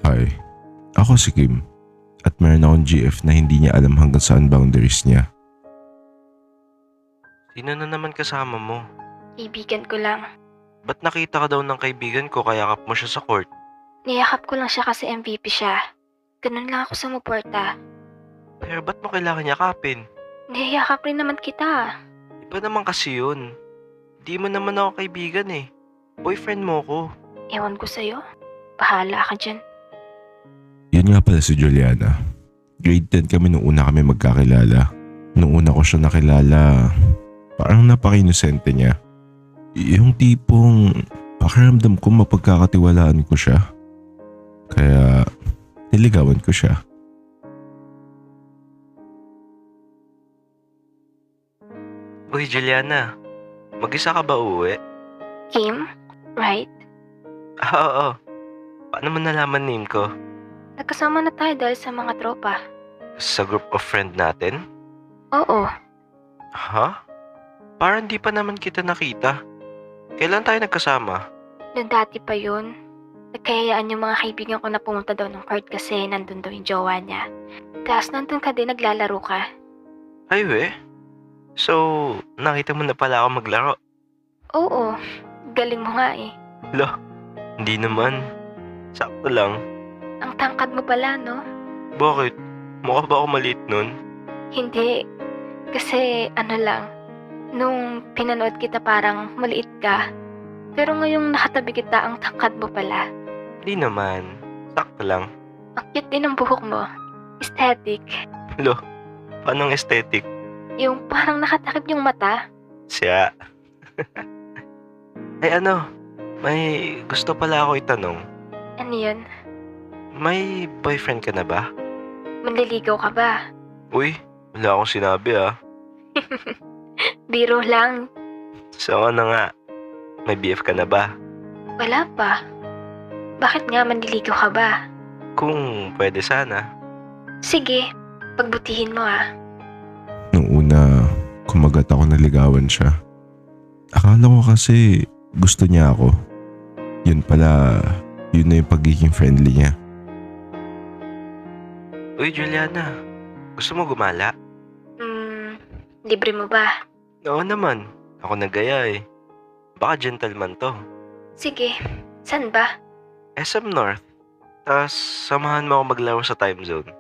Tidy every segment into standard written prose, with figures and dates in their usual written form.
Hi, ako si Kim at meron akong GF na hindi niya alam hanggang saan boundaries niya. Sino na naman kasama mo? Kaibigan ko lang. Ba't nakita ka daw ng kaibigan ko kaya kayakap mo siya sa court? Niyakap ko lang siya kasi MVP siya. Ganun lang ako sumuporta. Pero ba't mo kailangan yakapin? Niyakap rin naman kita. Iba naman kasi yun. Di mo naman ako kaibigan eh. Boyfriend mo ko. Ewan ko sa'yo. Bahala ka dyan. Yun nga pala si Juliana. Grade 10 kami nung una kami magkakilala. Nung una ko siya nakilala, parang napaka-inosente niya. Yung tipong pakiramdam ko mapagkakatiwalaan ko siya. Kaya niligawan ko siya. Uy, Juliana. Mag-isa ka ba uuwi? Kim? Right? Oo. Paano mo nalaman name ko? Nagkasama na tayo dahil sa mga tropa. Sa group of friend natin? Oo. Ha? Parang di pa naman kita nakita. Kailan tayo nagkasama? Noong dati pa yun. Nagkayayaan yung mga kaibigan ko na pumunta daw ng court kasi nandun daw yung jowa niya. Tapos nandun ka din naglalaro ka. Ay we? So, nakita mo na pala ako maglaro? Oo. Galing mo nga eh. Lo, hindi naman. Sakto lang. Ang tangkad mo pala, no? Bakit? Mukha ba ako maliit nun? Hindi. Kasi ano lang, nung pinanood kita parang maliit ka. Pero ngayong nakatabi kita, ang tangkad mo pala. Hindi naman. Sakto lang. Ang cute din ang buhok mo. Aesthetic. Lo, paanong aesthetic? Yung parang nakatakip yung mata. Siya. Ay ano, may gusto pala ako itanong. Ano yun? May boyfriend ka na ba? Manliligaw ka ba? Uy, wala akong sinabi ah. Biro lang. So ano nga, may BF ka na ba? Wala pa. Bakit nga manliligaw ka ba? Kung pwede sana. Sige, pagbutihin mo ah. Nung una, kumagat ako naligawan siya. Akala ko kasi gusto niya ako. Yun pala, yun na yung pagiging friendly niya. Uy Juliana, gusto mo gumala? Libre mo ba? Oo naman, ako nagaya eh. Baka gentleman to. Sige, saan ba? SM North. Tas samahan mo ako maglaro sa time zone.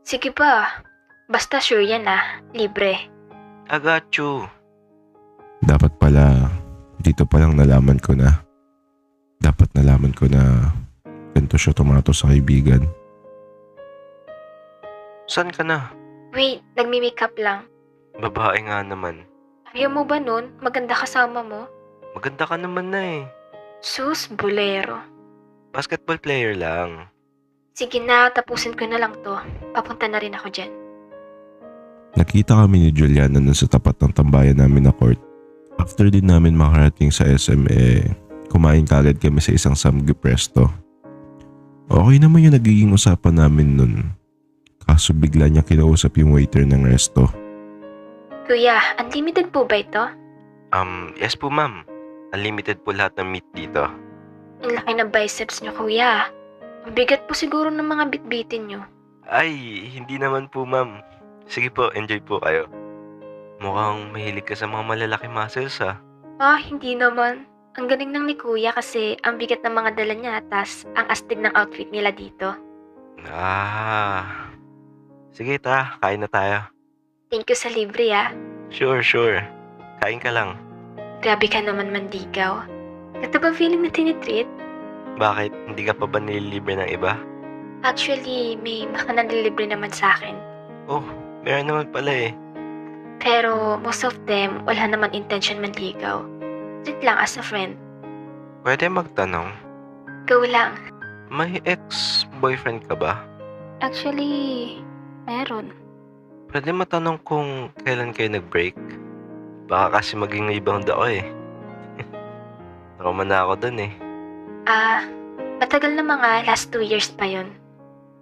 Sige ba? Basta sure yan ah, libre. I got you. Dapat pala, dito pa lang nalaman ko na. Dapat nalaman ko na ganito siya tumato sa kaibigan. Saan ka na? Wait, nagmi-makeup lang. Babae nga naman. Ayaw mo ba nun? Maganda kasama mo? Maganda ka naman na eh. Sus, bolero. Basketball player lang. Sige na, tapusin ko na lang to. Papunta na rin ako dyan. Nakita kami ni Juliana nun sa tapat ng tambayan namin na court. After din namin makarating sa SM kumain kagad kami sa isang samgyup resto. Okay naman yung nagiging usapan namin nun. Kaso bigla niya kinausap yung waiter ng resto. Kuya, unlimited po ba ito? Yes po ma'am. Unlimited po lahat ng meat dito. Ang laki ng biceps niyo, kuya. Ang bigat po siguro ng mga bitbitin niyo. Ay, hindi naman po ma'am. Sige po, enjoy po kayo. Mukhang mahilig ka sa mga malalaki muscles ah. Ah, hindi naman. Ang galing ng ni kuya kasi ang bigat ng mga dala niya tas ang astig ng outfit nila dito. Ah. Sige ta, kain na tayo. Thank you sa libre ah. Sure. Kain ka lang. Grabe ka naman mandigaw. Ito ba feeling na tinitreat? Bakit? Hindi ka pa ba nililibre ng iba? Actually, may makanan libre naman sa akin. Oh, meron naman pala eh. Pero most of them, wala naman intention manligaw. Treat lang as a friend. Pwede magtanong, Go lang. may ex-boyfriend ka ba? Actually, meron. Pwede matanong kung kailan kayo nag-break? Baka kasi maging rebound ako eh. Trauma na ako dun eh. Matagal na mga last 2 years pa yun.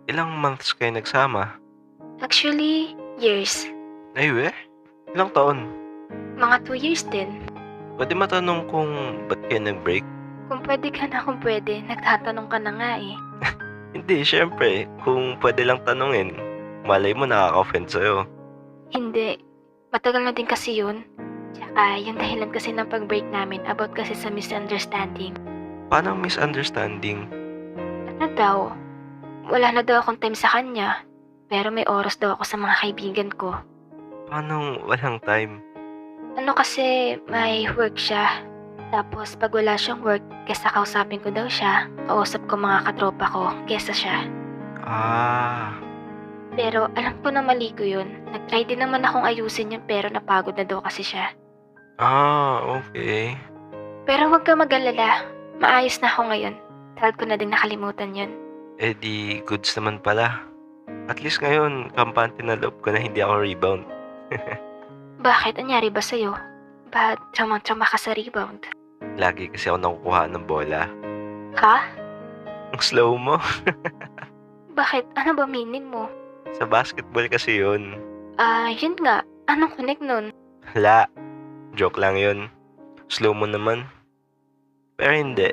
Ilang months kayo nagsama? Actually, years. Ay we? Ilang taon? Mga 2 years din. Pwede matanong kung ba't kayo nag-break? Kung pwede ka na kung pwede, nagtatanong ka na nga eh. Hindi, syempre, kung pwede lang tanungin, malay mo nakaka-offend sa'yo. Hindi. Matagal na din kasi yun. Tsaka yung dahilan kasi ng pag-break namin about kasi sa misunderstanding. Paano ang misunderstanding? Ano daw? Wala na daw akong time sa kanya. Pero may oras daw ako sa mga kaibigan ko. Paano walang time? Ano kasi may work siya. Tapos pag wala siyang work, kesa kausapin ko daw siya, kausap ko mga katropa ko kesa siya. Ah, Pero alam ko na mali ko yun. Nag-try din naman akong ayusin yun pero napagod na daw kasi siya. okay. Pero huwag ka mag-alala. Maayos na ako ngayon. Dahil ko na din nakalimutan yun. Eh di goods naman pala. At least ngayon, kampante na loob ko na hindi ako rebound. Bakit? Anyari ba sa'yo? Ba't trauma ka sa rebound? Lagi kasi ako nakukuha ng bola. Ha? Ang slow mo. Bakit? Ano ba meaning mo? Sa basketball kasi yun. Yun nga. Anong connect nun? Hala. Joke lang yun. Slow mo naman. Pero hindi.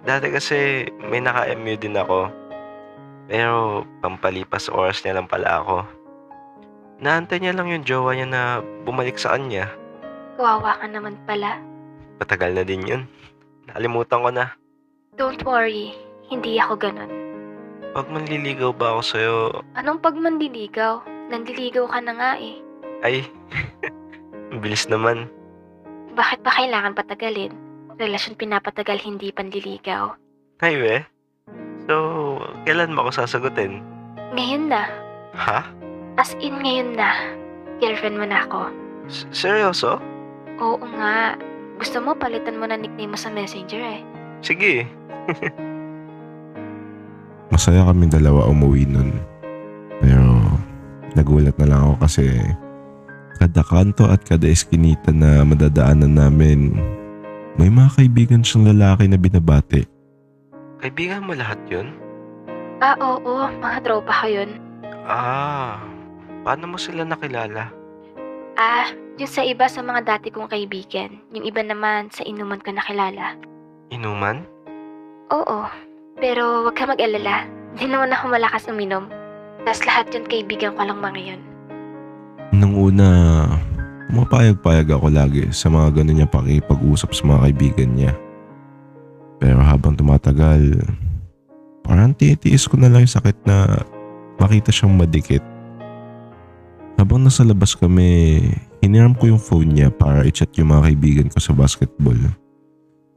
Dati kasi may naka-MU din ako. Pero pampalipas oras niya lang pala ako. Naantay niya lang yung jowa niya na bumalik sa kanya. Kawawa ka naman pala. Matagal na din yun. Nakalimutan ko na. Don't worry. Hindi ako ganun. Pag manliligaw ba ako sa'yo, Anong pag mandiligaw? Nandiligaw ka na nga eh. ay, ang bilis naman. Bakit pa kailangan patagalin? Relasyon pinapatagal, hindi panliligaw. Ay, we. So, kailan mo ako sasagutin? Ngayon na. Ha? As in ngayon na. Girlfriend mo na ako. Seryoso? Oo nga. Gusto mo palitan mo na nickname mo sa messenger eh. Sige. Masaya kami dalawa umuwi nun. Pero nagulat na lang ako kasi kada kanto at kada eskinita na madadaanan namin, may mga kaibigan siyang lalaki na binabati. Kaibigan mo lahat yun? Oo. Mga tropa ko yun. Paano mo sila nakilala? Yung sa iba sa mga dati kong kaibigan. Yung iba naman sa inuman ko nakilala. Inuman? Oo. Pero wag ka mag-alala. Di naman ako malakas uminom. Tapos lahat yun kaibigan ko lang mga yun. Nung una, pumapayag-payag ako lagi sa mga ganun niya pakipag-usap sa mga kaibigan niya. Pero habang tumatagal, parang titiis ko na lang yung sakit na makita siyang madikit. Habang nasa labas kami, hiniram ko yung phone niya para i-chat yung mga kaibigan ko sa basketball.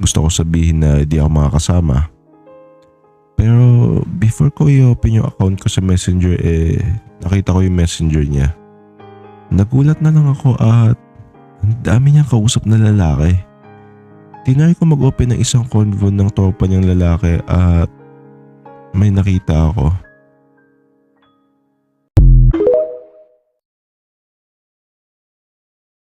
Gusto ko sabihin na di ako makakasama. Pero before ko i-open yung account ko sa messenger nakita ko yung messenger niya. Nagulat na lang ako at ang dami niyang kausap na lalaki. Tinry ko mag-open ng isang convo ng tropa niyang lalaki at may nakita ako.